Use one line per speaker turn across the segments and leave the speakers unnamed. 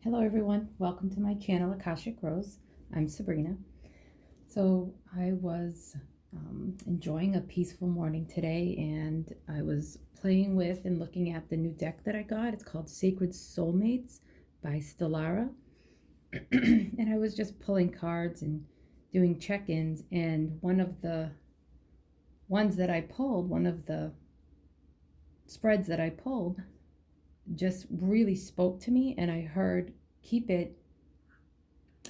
Hello everyone, welcome to my channel Akashic Rose. I'm Sabrina. So I was enjoying a peaceful morning today, and I was playing with and looking at the new deck that I got. It's called Sacred Soulmates by Stellara. And I was just pulling cards and doing check-ins, and one of the ones that I pulled, one of the spreads that I pulled just really spoke to me, and I heard keep it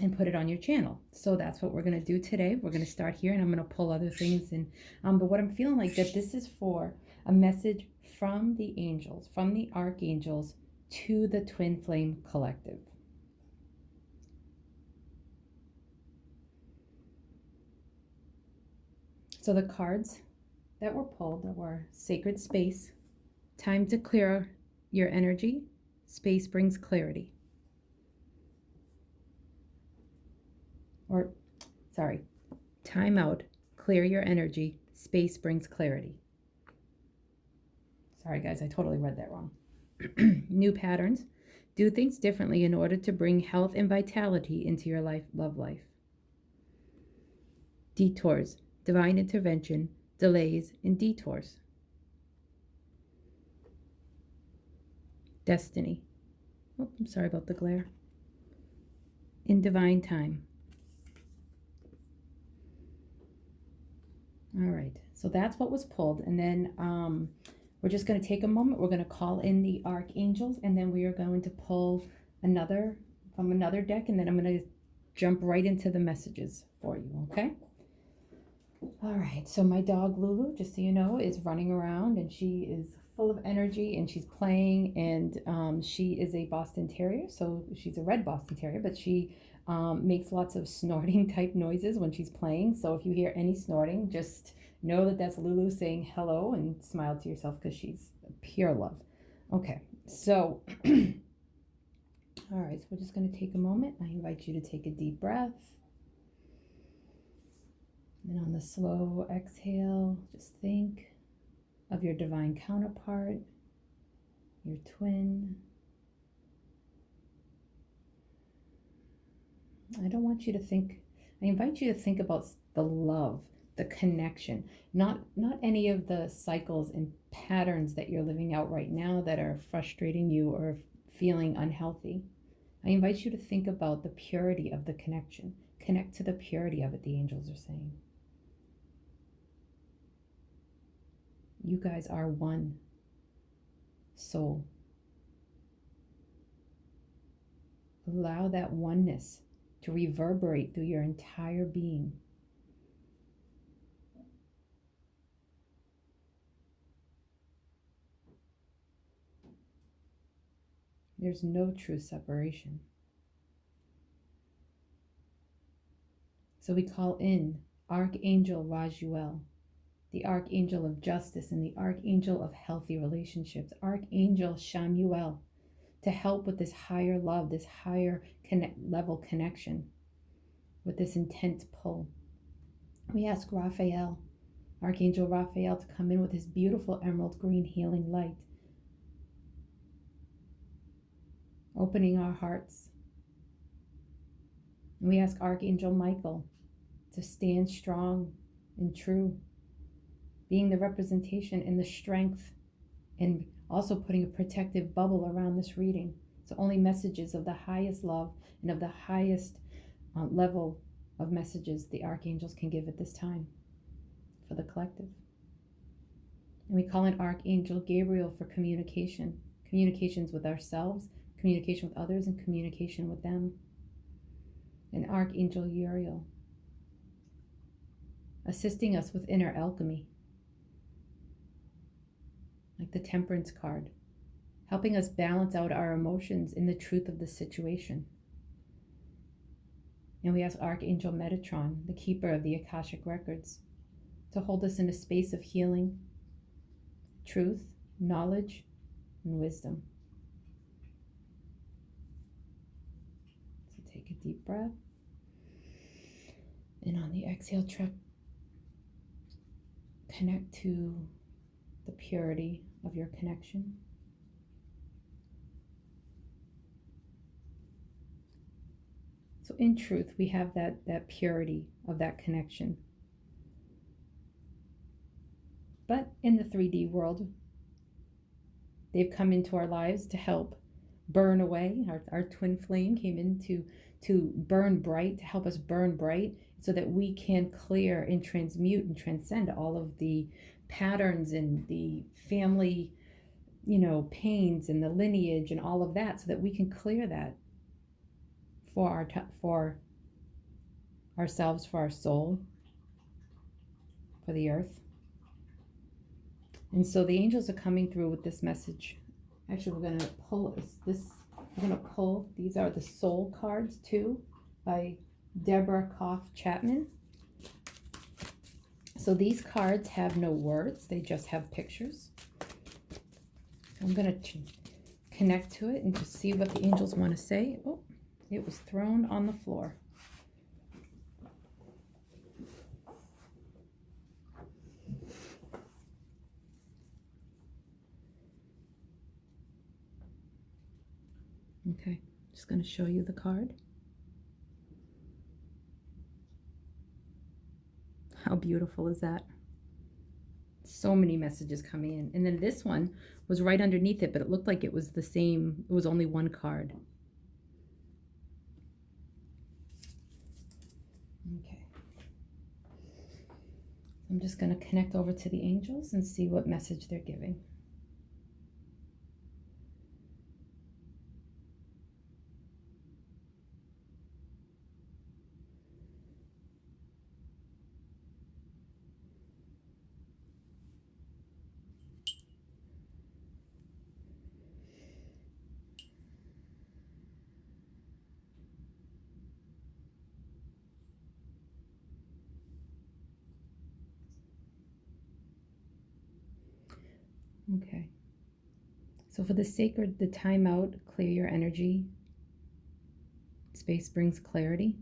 and put it on your channel. So that's what we're going to do today. We're going to start here, and I'm going to pull other things. And but what I'm feeling like that this is for a message from the angels, from the archangels, to the Twin Flame Collective. So the cards that were pulled were Sacred Space, time to clear your energy, space brings clarity. Or, sorry, time out, clear your energy, space brings clarity. Sorry guys, I totally read that wrong. New patterns. Do things differently in order to bring health and vitality into your love life. Detours. Divine intervention, delays, and detours. Destiny. Oh, I'm sorry about the glare. In divine time. All right, so that's what was pulled. And then we're just going to take a moment. We're going to call in the archangels, and then we are going to pull another from another deck, and then I'm going to jump right into the messages for you, okay? All right, so my dog Lulu, just so you know, is running around, and she is full of energy, and she's playing, and she is a Boston Terrier, so she's a red Boston Terrier, but she makes lots of snorting type noises when she's playing. So if you hear any snorting, just know that that's Lulu saying hello, and smile to yourself because she's pure love. Okay, so all right, so we're just going to take a moment. I invite you to take a deep breath. And on the slow exhale, just think of your divine counterpart, your twin. I invite you to think about the love, the connection, not any of the cycles and patterns that you're living out right now that are frustrating you or feeling unhealthy. I invite you to think about the purity of the connection. Connect to the purity of it, the angels are saying. You guys are one soul. Allow that oneness to reverberate through your entire being. There's no true separation. So we call in Archangel Rajuel, the Archangel of Justice and the Archangel of Healthy Relationships, Archangel Shamuel, to help with this higher love, this higher level connection, with this intense pull. We ask Raphael, Archangel Raphael, to come in with his beautiful emerald green healing light, opening our hearts. And we ask Archangel Michael to stand strong and true, being the representation and the strength, and also putting a protective bubble around this reading. So only messages of the highest love and of the highest level of messages the archangels can give at this time for the collective. And we call in Archangel Gabriel for communications with ourselves, communication with others, and communication with them. And Archangel Uriel, assisting us with inner alchemy, like the Temperance card, helping us balance out our emotions in the truth of the situation. And we ask Archangel Metatron, the keeper of the Akashic Records, to hold us in a space of healing, truth, knowledge, and wisdom. So take a deep breath. And on the exhale, connect to the purity of your connection. So in truth, we have that purity of that connection. But in the 3D world, they've come into our lives to help burn away. Our twin flame came in to burn bright, to help us burn bright so that we can clear and transmute and transcend all of the patterns and the family, pains and the lineage and all of that, so that we can clear that for ourselves, for our soul, for the earth. And so the angels are coming through with this message. Actually, we're going to pull this. We're going to pull. These are the soul cards too, by Deborah Koff Chapman. So these cards have no words. They just have pictures. I'm going to connect to it and just see what the angels want to say. Oh, it was thrown on the floor. Okay, just going to show you the card. How beautiful is that? So many messages coming in. And then this one was right underneath it, but it looked like it was the same. It was only one card. Okay. I'm just going to connect over to the angels and see what message they're giving. Okay. So for the sacred, the time out, clear your energy. Space brings clarity.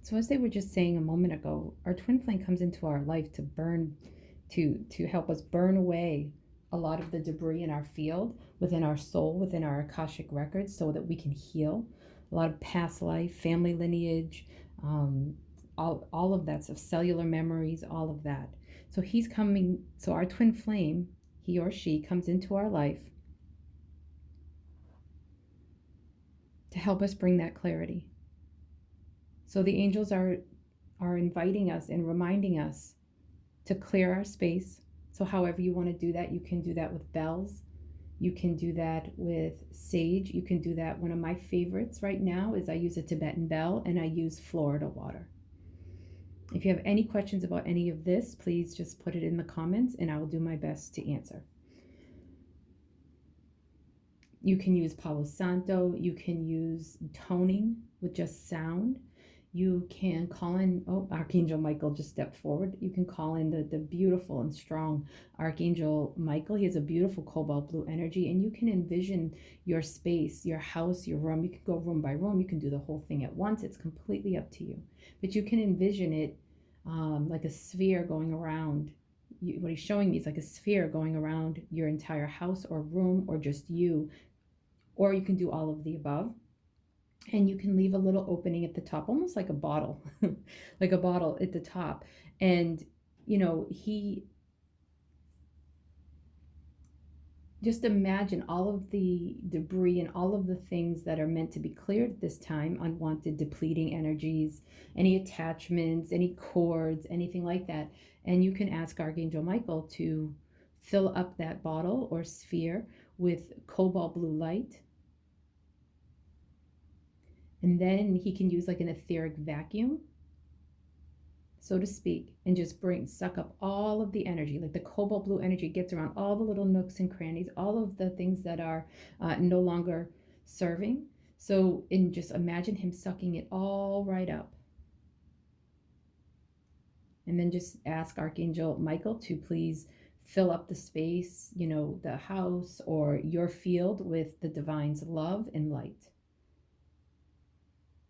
So as they were just saying a moment ago, our twin flame comes into our life to burn, to help us burn away a lot of the debris in our field, within our soul, within our Akashic records, so that we can heal a lot of past life, family lineage, all of that stuff, cellular memories, all of that. So he's coming, so our twin flame, he or she, comes into our life to help us bring that clarity. So the angels are inviting us and reminding us to clear our space. So however you want to do that, you can do that with bells. You can do that with sage. You can do that. One of my favorites right now is I use a Tibetan bell and I use Florida water. If you have any questions about any of this, please just put it in the comments and I will do my best to answer. You can use Palo Santo. You can use toning with just sound. You can call in, Archangel Michael just stepped forward. You can call in the beautiful and strong Archangel Michael. He has a beautiful cobalt blue energy, and you can envision your space, your house, your room. You can go room by room. You can do the whole thing at once. It's completely up to you. But you can envision it like a sphere going around. What he's showing me is like a sphere going around your entire house or room, or just you. Or you can do all of the above. And you can leave a little opening at the top, almost like a bottle, like a bottle at the top. And, he, just imagine all of the debris and all of the things that are meant to be cleared at this time, unwanted, depleting energies, any attachments, any cords, anything like that. And you can ask Archangel Michael to fill up that bottle or sphere with cobalt blue light. And then he can use like an etheric vacuum, so to speak, and just suck up all of the energy. Like the cobalt blue energy gets around all the little nooks and crannies, all of the things that are no longer serving. So, and just imagine him sucking it all right up. And then just ask Archangel Michael to please fill up the space, the house or your field, with the divine's love and light.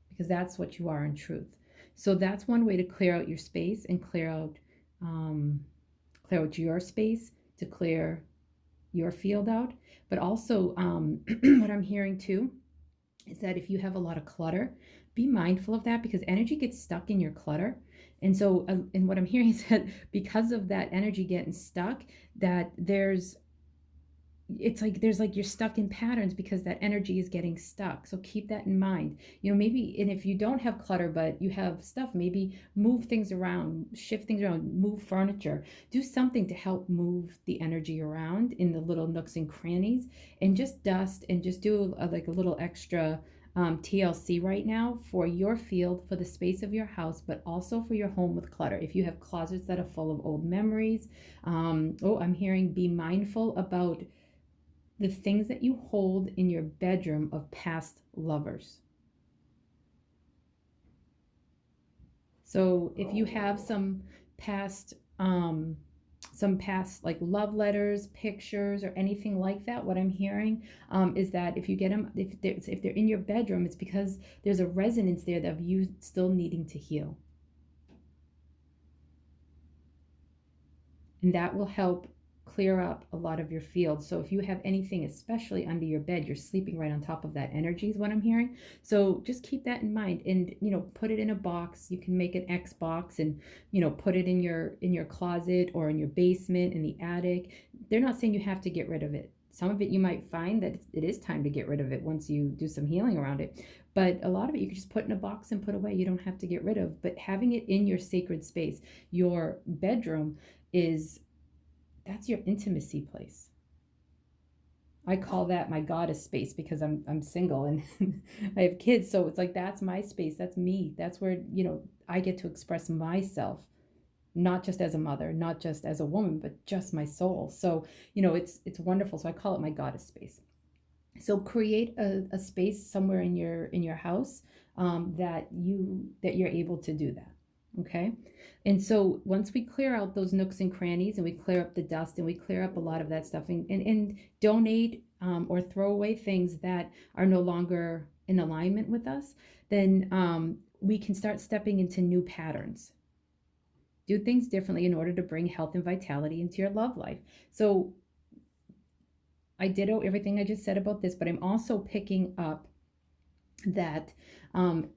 Because that's what you are in truth. So that's one way to clear out your space and clear out your space, to clear your field out. But also, what I'm hearing too is that if you have a lot of clutter, be mindful of that because energy gets stuck in your clutter. And so, and what I'm hearing is that because of that energy getting stuck, that it's like there's like you're stuck in patterns because that energy is getting stuck. So keep that in mind. Maybe, and if you don't have clutter but you have stuff, maybe move things around, shift things around, move furniture, do something to help move the energy around in the little nooks and crannies, and just dust and just do like a little extra TLC right now for your field, for the space of your house, but also for your home with clutter. If you have closets that are full of old memories, I'm hearing be mindful about the things that you hold in your bedroom of past lovers. So if you have past some past like love letters, pictures, or anything like that, what I'm hearing is that if you get them, if they're in your bedroom, it's because there's a resonance there of you still needing to heal, and that will help clear up a lot of your field. So if you have anything, especially under your bed, you're sleeping right on top of that energy is what I'm hearing. So just keep that in mind, and put it in a box. You can make an X box and put it in your closet or in your basement, in the attic. They're not saying you have to get rid of it. Some of it you might find that it is time to get rid of it once you do some healing around it. But a lot of it you can just put in a box and put away. You don't have to get rid of. But having it in your sacred space, your bedroom that's your intimacy place. I call that my goddess space because I'm single and I have kids, so it's like that's my space, that's me. That's where, I get to express myself, not just as a mother, not just as a woman, but just my soul. So, it's wonderful. So I call it my goddess space. So create a space somewhere in your house that you're able to do that. Okay. And so once we clear out those nooks and crannies and we clear up the dust and we clear up a lot of that stuff and donate or throw away things that are no longer in alignment with us, then we can start stepping into new patterns. Do things differently in order to bring health and vitality into your love life. So I ditto everything I just said about this, but I'm also picking up that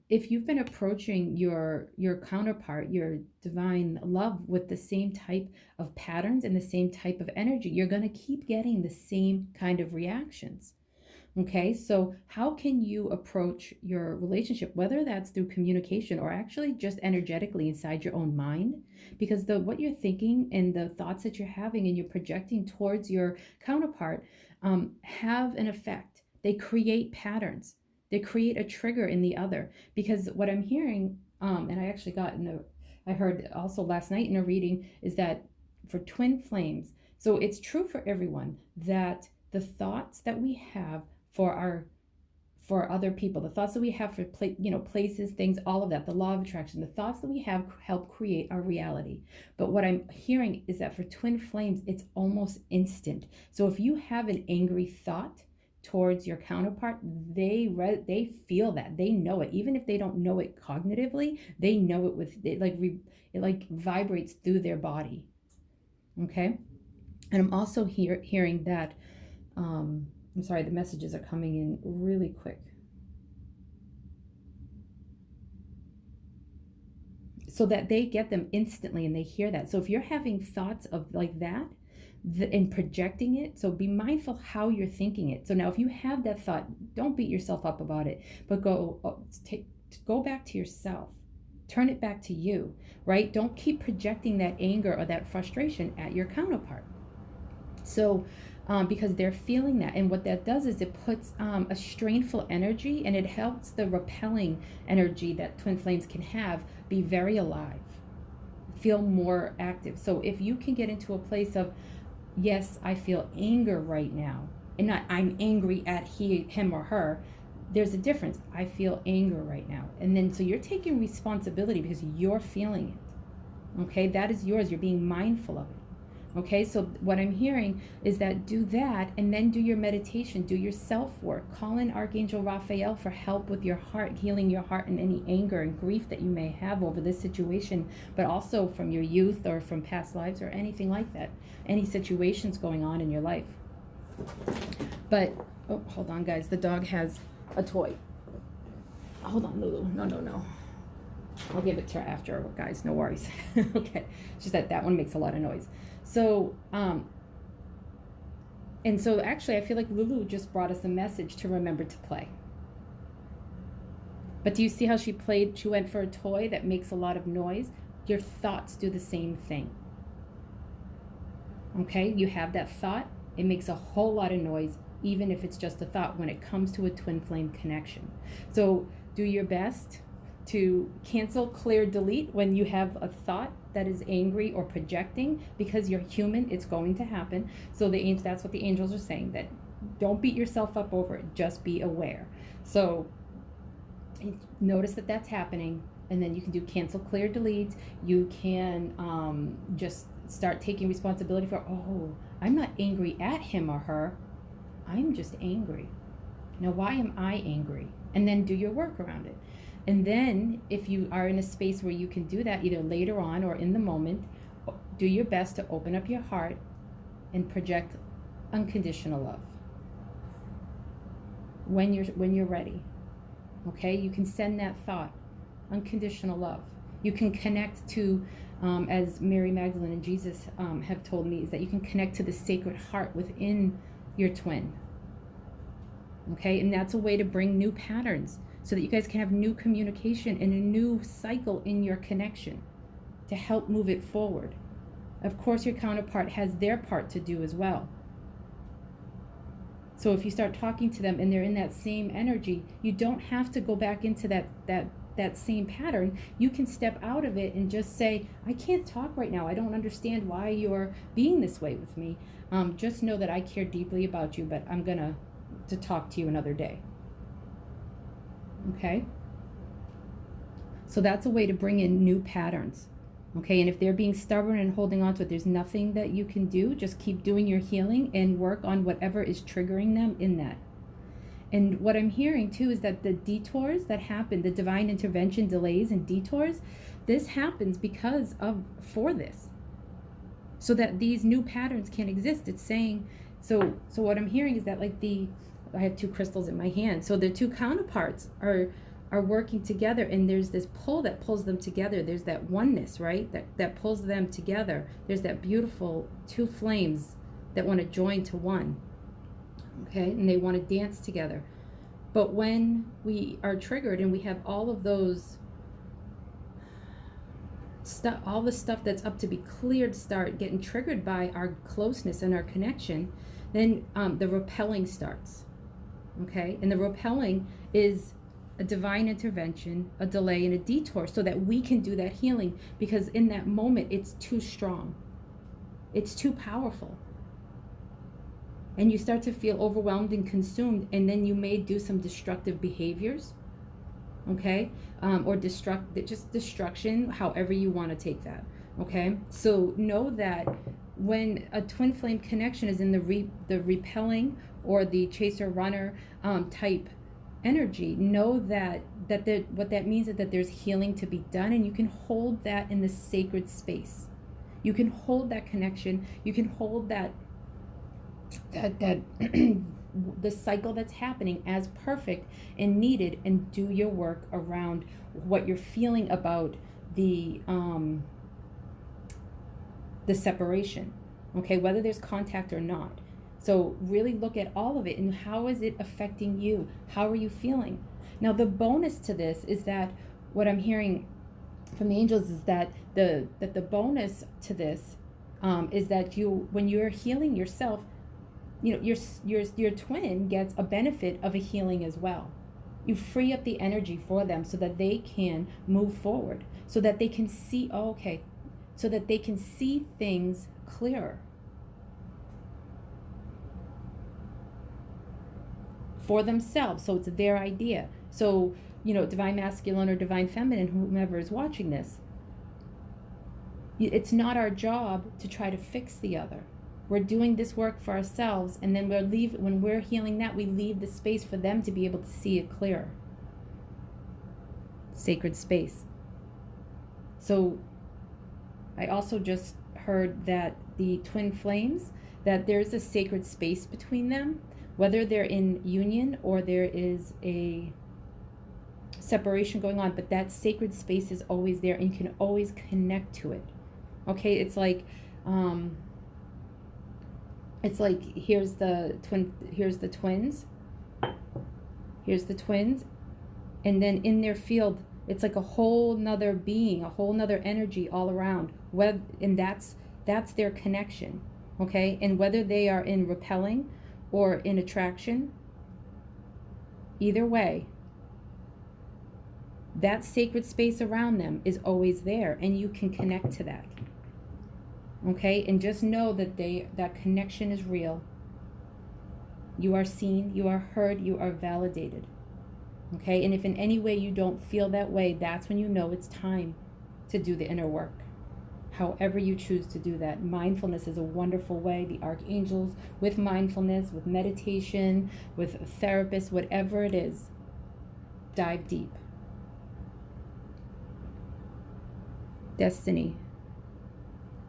if you've been approaching your counterpart, your divine love, with the same type of patterns and the same type of energy, you're going to keep getting the same kind of reactions. Okay, so how can you approach your relationship, whether that's through communication or actually just energetically inside your own mind? Because what you're thinking and the thoughts that you're having and you're projecting towards your counterpart have an effect. They create patterns. They create a trigger in the other. Because what I'm hearing, and I actually I heard also last night in a reading, is that for twin flames, so it's true for everyone that the thoughts that we have for other people, the thoughts that we have for places, things, all of that, the law of attraction, the thoughts that we have help create our reality. But what I'm hearing is that for twin flames, it's almost instant. So if you have an angry thought towards your counterpart, they feel that, they know it, even if they don't know it cognitively, they know it with it, like vibrates through their body. Okay. And I'm also hearing that I'm sorry, the messages are coming in really quick. So that they get them instantly and they hear that. So if you're having thoughts of like that and projecting it, so be mindful how you're thinking it. So now if you have that thought, don't beat yourself up about it, but go back to yourself. Turn it back to you, right? Don't keep projecting that anger or that frustration at your counterpart. So because they're feeling that, and what that does is it puts a strainful energy, and it helps the repelling energy that twin flames can have be very alive, feel more active. So if you can get into a place of, yes, I feel anger right now, and not I'm angry at him or her, there's a difference. I feel anger right now, and then so you're taking responsibility because you're feeling it. Okay, that is yours. You're being mindful of it. Okay, so what I'm hearing is that do that, and then do your meditation, do your self-work. Call in Archangel Raphael for help with your heart, healing your heart and any anger and grief that you may have over this situation, but also from your youth or from past lives or anything like that, any situations going on in your life. But, oh, hold on, guys. The dog has a toy. Hold on, Lulu. No. I'll give it to her after, guys. No worries. Okay. It's just that one makes a lot of noise. So, and so actually, I feel like Lulu just brought us a message to remember to play. But do you see how she played? She went for a toy that makes a lot of noise. Your thoughts do the same thing. Okay, you have that thought. It makes a whole lot of noise, even if it's just a thought when it comes to a twin flame connection. So do your best to cancel, clear, delete when you have a thought that is angry or projecting, because you're human, it's going to happen. So that's what the angels are saying, that don't beat yourself up over it, just be aware. So notice that that's happening, and then you can do cancel, clear, delete. You can just start taking responsibility for, oh, I'm not angry at him or her, I'm just angry. Now, why am I angry? And then do your work around it. And then if you are in a space where you can do that, either later on or in the moment, do your best to open up your heart and project unconditional love when you're ready. Okay, you can send that thought, unconditional love. You can connect to, as Mary Magdalene and Jesus have told me, is that you can connect to the sacred heart within your twin. Okay, and that's a way to bring new patterns so that you guys can have new communication and a new cycle in your connection to help move it forward. Of course, your counterpart has their part to do as well. So if you start talking to them and they're in that same energy, you don't have to go back into that same pattern. You can step out of it and just say, I can't talk right now. I don't understand why you're being this way with me. Just know that I care deeply about you, but I'm gonna to talk to you another day. Okay? So that's a way to bring in new patterns. Okay, and if they're being stubborn and holding on to it, there's nothing that you can do. Just keep doing your healing and work on whatever is triggering them in that. And what I'm hearing too is that the detours that happen, the divine intervention delays and detours, this happens for this. So that these new patterns can exist. It's saying, so what I'm hearing is that I have two crystals in my hand. So the two counterparts are working together, and there's this pull that pulls them together. There's that oneness, right? That pulls them together. There's that beautiful two flames that want to join to one. Okay, and they want to dance together. But when we are triggered and we have all of those stuff, all the stuff that's up to be cleared start getting triggered by our closeness and our connection, then the repelling starts. Okay, and the repelling is a divine intervention, a delay, and a detour, so that we can do that healing, because in that moment it's too strong, it's too powerful, and you start to feel overwhelmed and consumed, and then you may do some destructive behaviors, okay, or destruction, however you want to take that. Okay, so know that when a twin flame connection is in the repelling or the chaser runner type energy, know that what that means is that there's healing to be done, and you can hold that in the sacred space. You can hold that connection. You can hold that the cycle that's happening as perfect and needed, and do your work around what you're feeling about the separation. Okay, whether there's contact or not. So really look at all of it, and how is it affecting you? How are you feeling? Now, the bonus to this is that what I'm hearing from the angels is that the bonus to this is that when you're healing yourself, you know, your twin gets a benefit of a healing as well. You free up the energy for them so that they can move forward, so that they can see, so that they can see things clearer for themselves. So it's their idea. So, you know, divine masculine or divine feminine, whomever is watching this, it's not our job to try to fix the other. We're doing this work for ourselves, and then when we're healing that, we leave the space for them to be able to see it clearer. Sacred space. So I also just heard that the twin flames, that there's a sacred space between them, whether they're in union or there is a separation going on, but that sacred space is always there and you can always connect to it. Okay, it's like here's the twins, and then in their field it's like a whole nother being, a whole nother energy all around, and that's their connection. Okay, and whether they are in repelling or in attraction, either way, that sacred space around them is always there and you can connect to that. Okay, and just know that that connection is real. You are seen, you are heard, you are validated. Okay, and if in any way you don't feel that way, that's when you know it's time to do the inner work. However you choose to do that. Mindfulness is a wonderful way. The Archangels, with mindfulness, with meditation, with a therapist, whatever it is, dive deep. Destiny.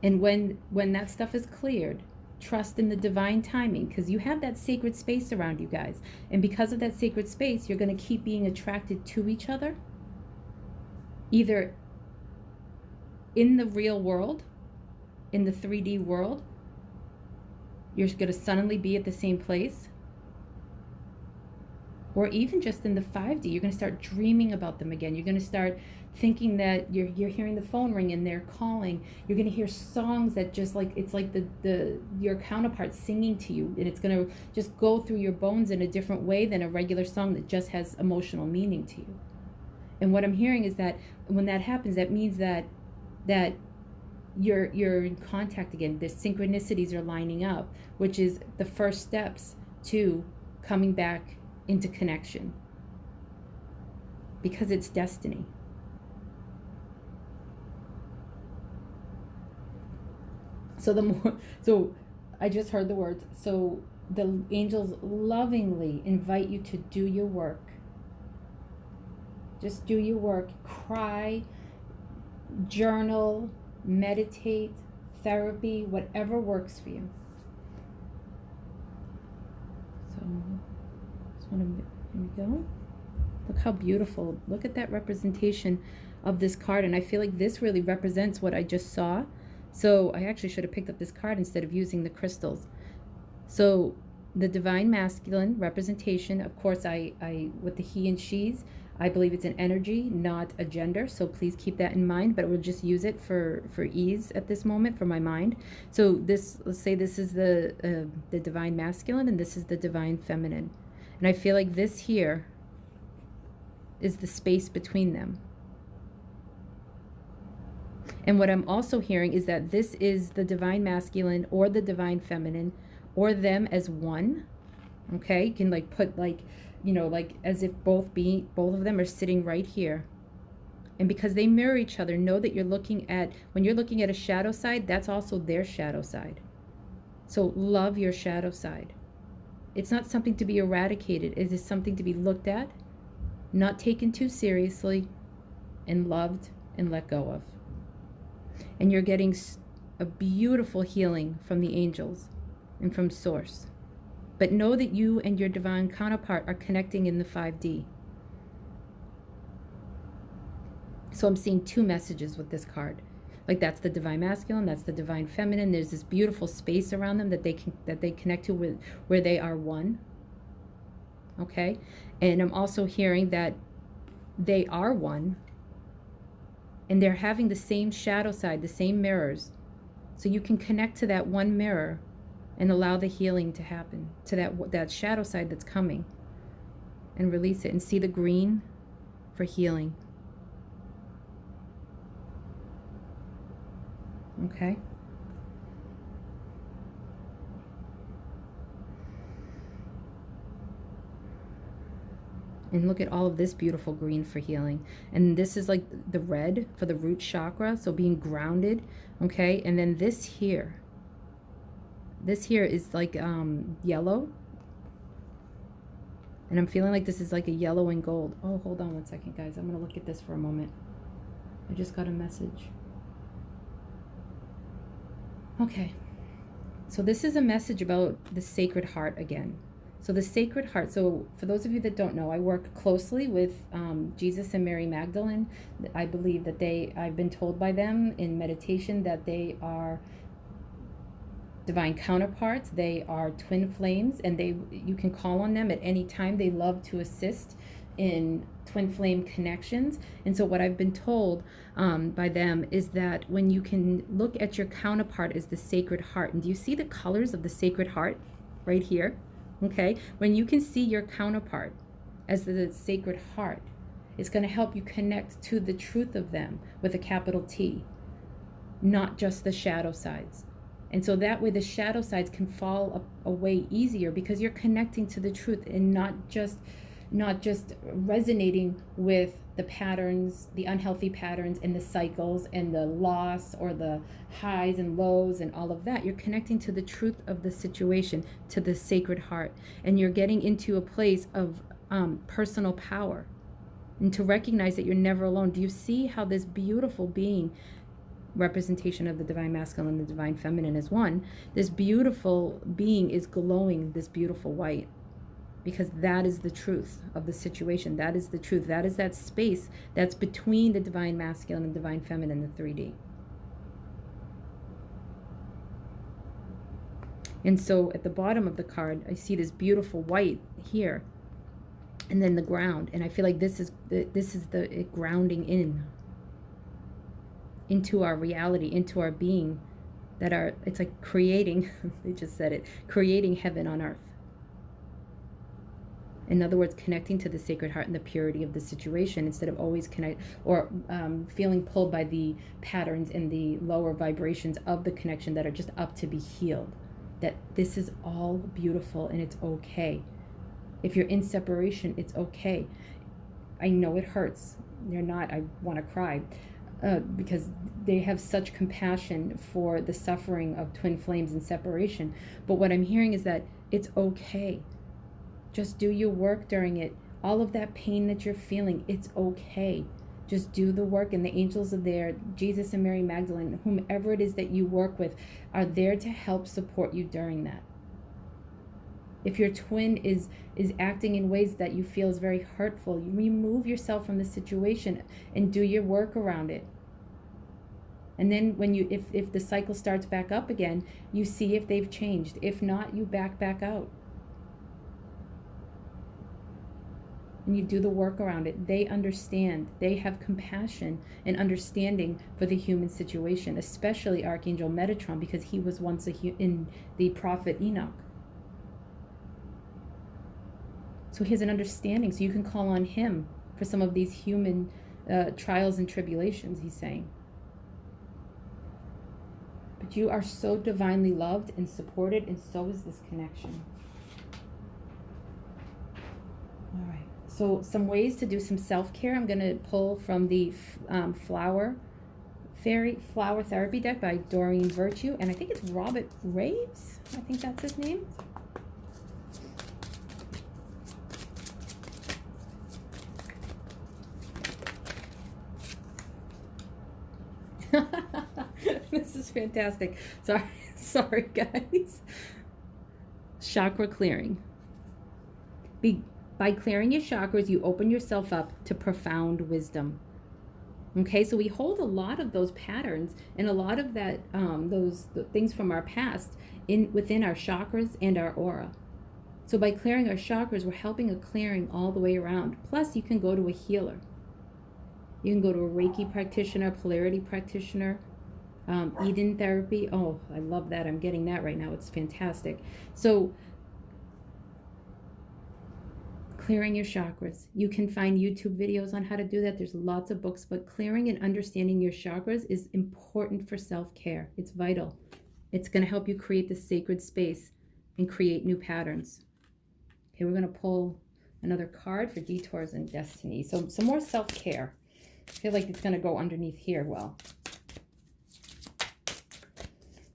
And when that stuff is cleared, trust in the divine timing, because you have that sacred space around you guys. And because of that sacred space, you're going to keep being attracted to each other, either in the real world, in the 3D world, you're going to suddenly be at the same place, or even just in the 5D, you're going to start dreaming about them again. You're going to start thinking that you're hearing the phone ring and they're calling. You're going to hear songs that just like, it's like your counterpart singing to you, and it's going to just go through your bones in a different way than a regular song that just has emotional meaning to you. And what I'm hearing is that when that happens, that means that you're in contact again. The synchronicities are lining up, which is the first steps to coming back into connection, because it's destiny. So I just heard the words. So the angels lovingly invite you to do your work. Just do your work. Cry, journal, meditate, therapy, whatever works for you. So here we go. Look how beautiful. Look at that representation of this card. And I feel like this really represents what I just saw. So I actually should have picked up this card instead of using the crystals. So the divine masculine representation, of course, I with the he and she's, I believe it's an energy, not a gender. So please keep that in mind, but we'll just use it for ease at this moment for my mind. So this, let's say this is the divine masculine and this is the divine feminine. And I feel like this here is the space between them. And what I'm also hearing is that this is the divine masculine or the divine feminine, or them as one. Okay, you can like put like, you know, like as if both of them are sitting right here. And because they mirror each other, know that when you're looking at a shadow side, that's also their shadow side. So love your shadow side. It's not something to be eradicated. It is something to be looked at, not taken too seriously, and loved and let go of. And you're getting a beautiful healing from the angels and from Source. But know that you and your divine counterpart are connecting in the 5D. So I'm seeing two messages with this card. Like that's the divine masculine, that's the divine feminine. There's this beautiful space around them that they connect to where they are one. Okay? And I'm also hearing that they are one. And they're having the same shadow side, the same mirrors. So you can connect to that one mirror and allow the healing to happen to that shadow side that's coming, and release it and see the green for healing. Okay. And look at all of this beautiful green for healing. And this is like the red for the root chakra, so being grounded, okay? And then this here is like yellow. And I'm feeling like this is like a yellow and gold. Oh, hold on one second, guys. I'm going to look at this for a moment. I just got a message. Okay. So this is a message about the Sacred Heart again. So the Sacred Heart. So for those of you that don't know, I work closely with Jesus and Mary Magdalene. I believe that I've been told by them in meditation that they are divine counterparts. They are twin flames, and you can call on them at any time. They love to assist in twin flame connections. And so what I've been told by them is that when you can look at your counterpart as the Sacred Heart, and do you see the colors of the Sacred Heart right here? Okay, when you can see your counterpart as the Sacred Heart, it's going to help you connect to the truth of them with a capital T, not just the shadow sides. And so that way the shadow sides can fall away easier, because you're connecting to the truth and not just resonating with the patterns, the unhealthy patterns and the cycles and the loss or the highs and lows and all of that. You're connecting to the truth of the situation, to the Sacred Heart, and you're getting into a place of personal power, and to recognize that you're never alone. Do you see how this beautiful being, representation of the divine masculine and the divine feminine is one, this beautiful being is glowing this beautiful white? Because that is the truth of the situation. That is the truth. That is that space that's between the divine masculine and divine feminine, the 3D. And so at the bottom of the card, I see this beautiful white here, and then the ground. And I feel like this is the grounding into our reality, into our being, it's like creating, they just said it, creating heaven on earth. In other words, connecting to the Sacred Heart and the purity of the situation, instead of always feeling pulled by the patterns and the lower vibrations of the connection that are just up to be healed. That this is all beautiful and it's okay. If you're in separation, it's okay. I know it hurts. I want to cry. Because they have such compassion for the suffering of twin flames and separation. But what I'm hearing is that it's okay. Just do your work during it. All of that pain that you're feeling, it's okay. Just do the work, and the angels are there. Jesus and Mary Magdalene, whomever it is that you work with, are there to help support you during that. If your twin is acting in ways that you feel is very hurtful, you remove yourself from the situation and do your work around it. And then when if the cycle starts back up again, you see if they've changed. If not, you back out. And you do the work around it. They understand. They have compassion and understanding for the human situation, especially Archangel Metatron, because he was once in the prophet Enoch. So he has an understanding. So you can call on him for some of these human trials and tribulations, he's saying. But you are so divinely loved and supported, and so is this connection. All right. So some ways to do some self-care. I'm going to pull from the Flower Therapy deck by Doreen Virtue. And I think it's Robert Graves. I think that's his name. This is fantastic. Sorry guys. Chakra clearing. By clearing your chakras, you open yourself up to profound wisdom. Okay, so we hold a lot of those patterns and a lot of that, the things from our past within our chakras and our aura. So by clearing our chakras, we're helping a clearing all the way around. Plus, you can go to a healer. You can go to a Reiki practitioner, polarity practitioner, Eden therapy. Oh, I love that. I'm getting that right now. It's fantastic. So clearing your chakras. You can find YouTube videos on how to do that. There's lots of books, but clearing and understanding your chakras is important for self-care. It's vital. It's going to help you create the sacred space and create new patterns. Okay, we're going to pull another card for Detours and Destiny. So some more self-care. I feel like it's going to go underneath here. Well,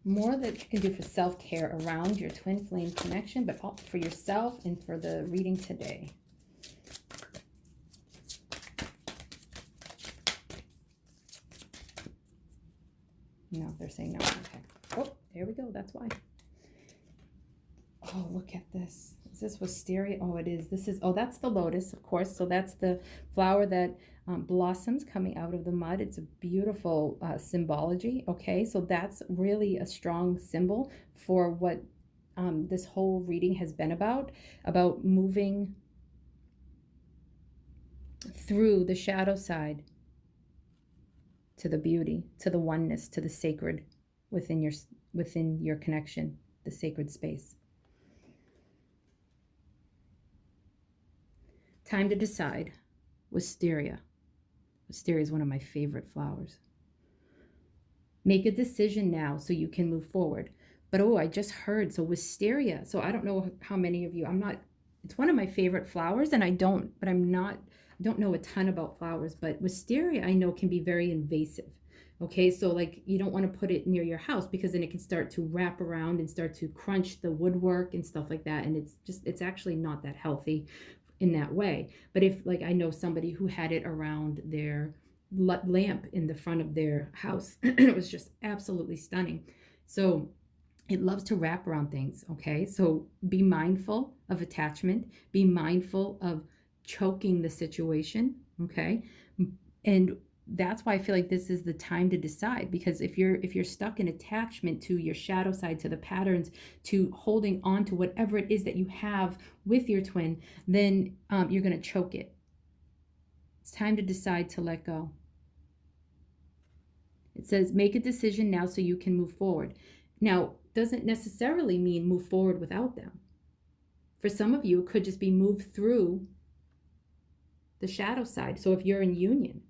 more that you can do for self-care around your twin flame connection, but all for yourself and for the reading today. No, they're saying no. Okay. Oh, there we go. That's why. Oh, look at this. Is this wisteria? Oh, it is. This is, oh, that's the lotus, of course. So that's the flower that blossoms coming out of the mud. It's a beautiful symbology. Okay, so that's really a strong symbol for what this whole reading has been about moving through the shadow side to the beauty, to the oneness, to the sacred within your connection, the sacred space. Time to decide. Wisteria. Wisteria is one of my favorite flowers. Make a decision now so you can move forward. But oh, I just heard, so wisteria. So I don't know how many of you, it's one of my favorite flowers, and I don't know a ton about flowers, but wisteria I know can be very invasive. Okay, so like you don't want to put it near your house because then it can start to wrap around and start to crunch the woodwork and stuff like that. And it's actually not that healthy in that way. But if, like, I know somebody who had it around their lamp in the front of their house, and it was just absolutely stunning. So it loves to wrap around things. Okay, so be mindful of attachment, be mindful of choking the situation. Okay, and that's why I feel like this is the time to decide, because if you're stuck in attachment to your shadow side, to the patterns, to holding on to whatever it is that you have with your twin, then you're going to choke it. It's time to decide to let go. It says make a decision now so you can move forward. Now, doesn't necessarily mean move forward without them. For some of you, it could just be move through the shadow side. So if you're in union,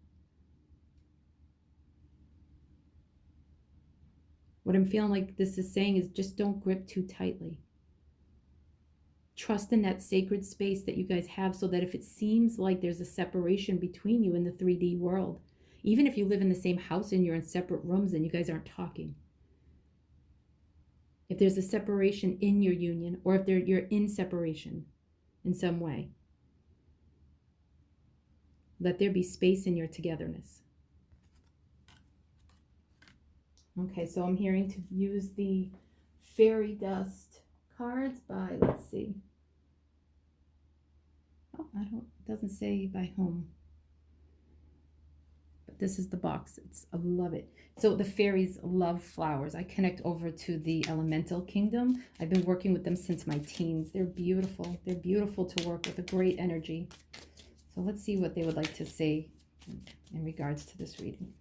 what I'm feeling like this is saying is just don't grip too tightly. Trust in that sacred space that you guys have, so that if it seems like there's a separation between you in the 3D world, even if you live in the same house and you're in separate rooms and you guys aren't talking, if there's a separation in your union, or if you're in separation in some way, let there be space in your togetherness. Okay, so I'm hearing to use the fairy dust cards by, let's see. Oh, it doesn't say by whom. But this is the box. I love it. So the fairies love flowers. I connect over to the elemental kingdom. I've been working with them since my teens. They're beautiful. They're beautiful to work with, a great energy. So let's see what they would like to say in regards to this reading.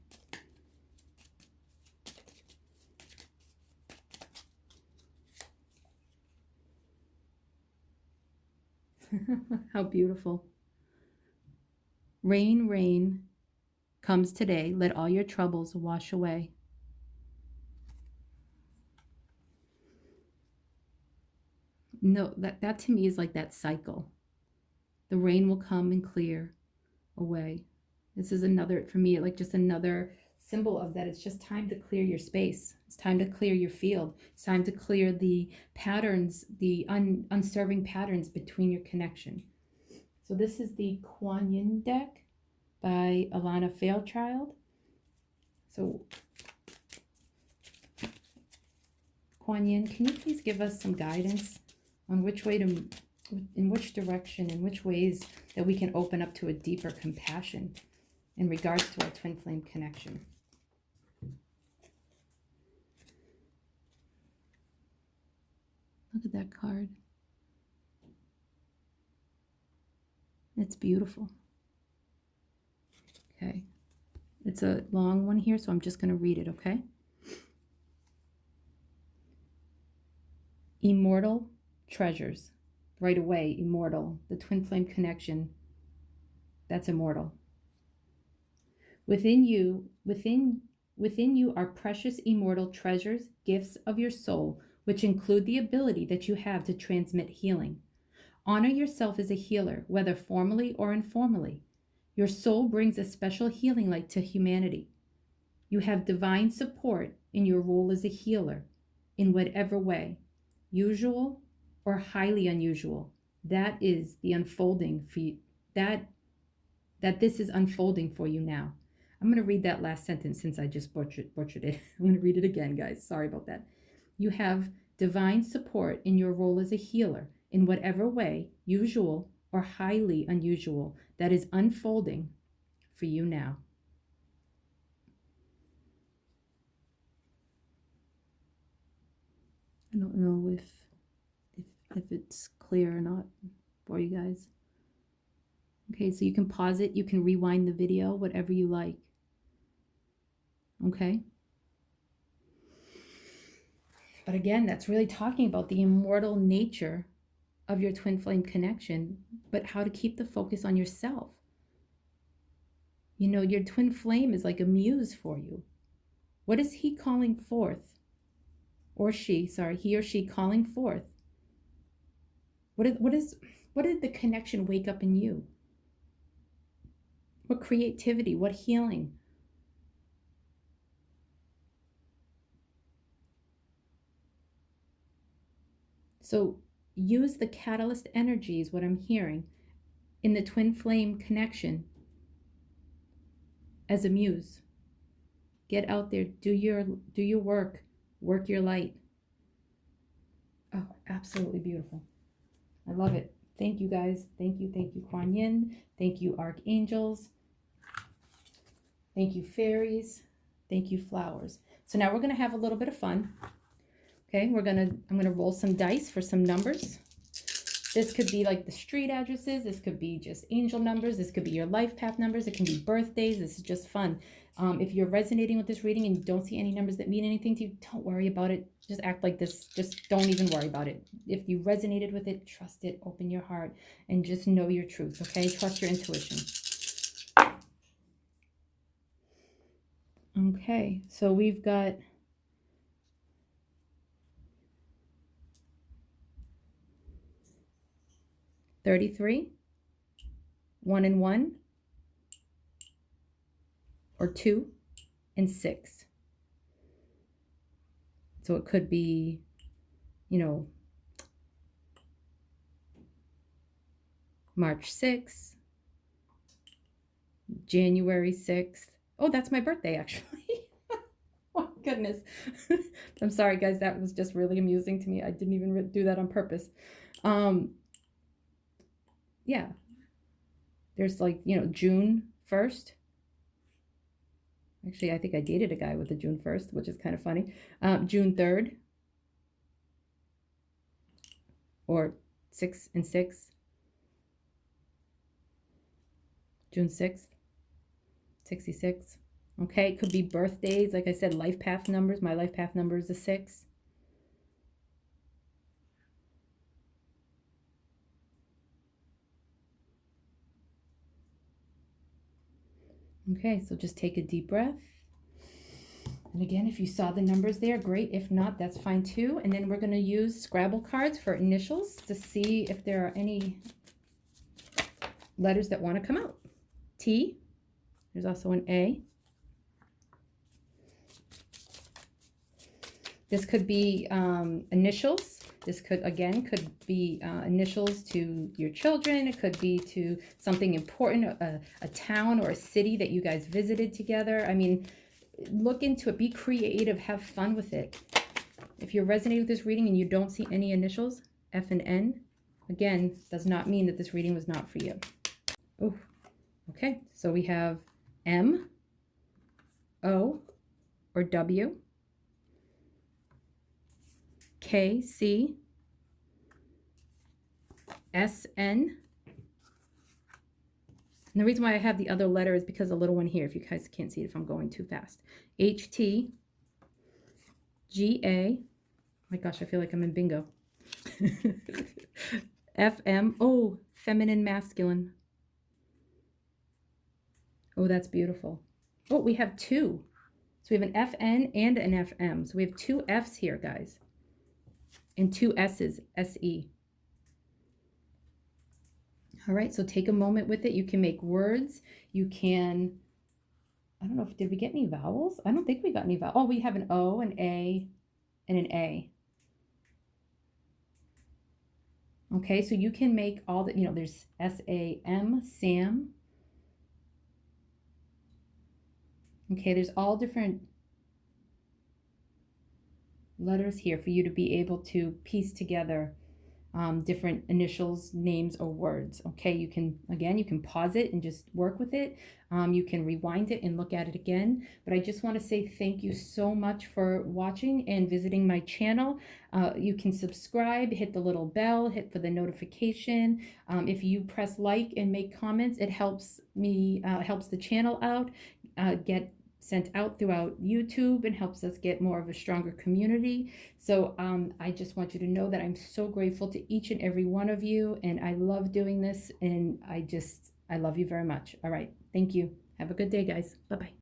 How beautiful. Rain, rain comes today. Let all your troubles wash away. No, that to me is like that cycle. The rain will come and clear away. This is another, for me, like just another symbol of that. It's just time to clear your space. It's time to clear your field. It's time to clear the patterns, the unserving patterns between your connection. So this is the Kuan Yin deck by Alana Fairchild. So Kuan Yin, can you please give us some guidance on in which direction, in which ways that we can open up to a deeper compassion in regards to our twin flame connection? Look at that card. It's beautiful. Okay. It's a long one here, so I'm just going to read it, okay? Immortal treasures. Right away, immortal. The twin flame connection, that's immortal. Within you are precious immortal treasures, gifts of your soul, which include the ability that you have to transmit healing. Honor yourself as a healer, whether formally or informally. Your soul brings a special healing light to humanity. You have divine support in your role as a healer in whatever way, usual or highly unusual. That is the unfolding for you, that this is unfolding for you now. I'm going to read that last sentence since I just butchered it. I'm going to read it again, guys. Sorry about that. You have divine support in your role as a healer in whatever way, usual or highly unusual, that is unfolding for you now. I don't know if it's clear or not for you guys. Okay, so you can pause it, you can rewind the video, whatever you like. Okay? But again, that's really talking about the immortal nature of your twin flame connection, but how to keep the focus on yourself. You know, your twin flame is like a muse for you. What is he calling forth? Or she, sorry, he or she calling forth? What did the connection wake up in you? What creativity, what healing? So use the catalyst energy is what I'm hearing in the twin flame connection as a muse. Get out there, do your work, work your light. Oh, absolutely beautiful. I love it. Thank you guys. Thank you, Kuan Yin. Thank you, Archangels. Thank you, fairies. Thank you, flowers. So now we're going to have a little bit of fun. Okay, I'm going to roll some dice for some numbers. This could be like the street addresses. This could be just angel numbers. This could be your life path numbers. It can be birthdays. This is just fun. If you're resonating with this reading and you don't see any numbers that mean anything to you, don't worry about it. Just act like this. Just don't even worry about it. If you resonated with it, trust it. Open your heart and just know your truth, okay? Trust your intuition. Okay, so we've got 33, 1 and 1, or 2 and 6. So it could be, you know, March 6th, January 6th. Oh, that's my birthday, actually. Oh, goodness. I'm sorry, guys. That was just really amusing to me. I didn't even do that on purpose. Yeah. There's like, you know, June 1st. Actually, I think I dated a guy with a June 1st, which is kind of funny. June 3rd. Or 6 and 6. June 6th. 66. Okay, it could be birthdays. Like I said, life path numbers. My life path number is a 6. Okay, so just take a deep breath. And again, if you saw the numbers there, great. If not, that's fine too. And then we're going to use Scrabble cards for initials to see if there are any letters that want to come out. T. There's also an A. This could be initials. This could be initials to your children. It could be to something important, a town or a city that you guys visited together. I mean, look into it. Be creative. Have fun with it. If you're resonating with this reading and you don't see any initials, F and N, again, does not mean that this reading was not for you. Oh, okay. So we have M, O, or W, K, C, S, N. And the reason why I have the other letter is because the little one here, if you guys can't see it if I'm going too fast. H, T, G, A. Oh my gosh, I feel like I'm in bingo. F, M. Oh, feminine, masculine. Oh, that's beautiful. Oh, we have 2. So we have an FN and an FM. So we have 2 Fs here, guys. And 2 S's, S-E. All right, so take a moment with it. You can make words. You can, I don't know if, did we get any vowels? I don't think we got any vowels. Oh, we have an O, an A, and an A. Okay, so you can make all the, you know, there's S-A-M, Sam. Okay, there's all different letters here for you to be able to piece together different initials, names, or words. Okay, you can, again, you can pause it and just work with it. You can rewind it and look at it again. But I just want to say thank you so much for watching and visiting my channel. You can subscribe, hit the little bell, hit for the notification. If you press like and make comments, it helps me, helps the channel out, get sent out throughout YouTube, and helps us get more of a stronger community. So I just want you to know that I'm so grateful to each and every one of you, and I love doing this, and I love you very much. All right. Thank you. Have a good day, guys. Bye-bye.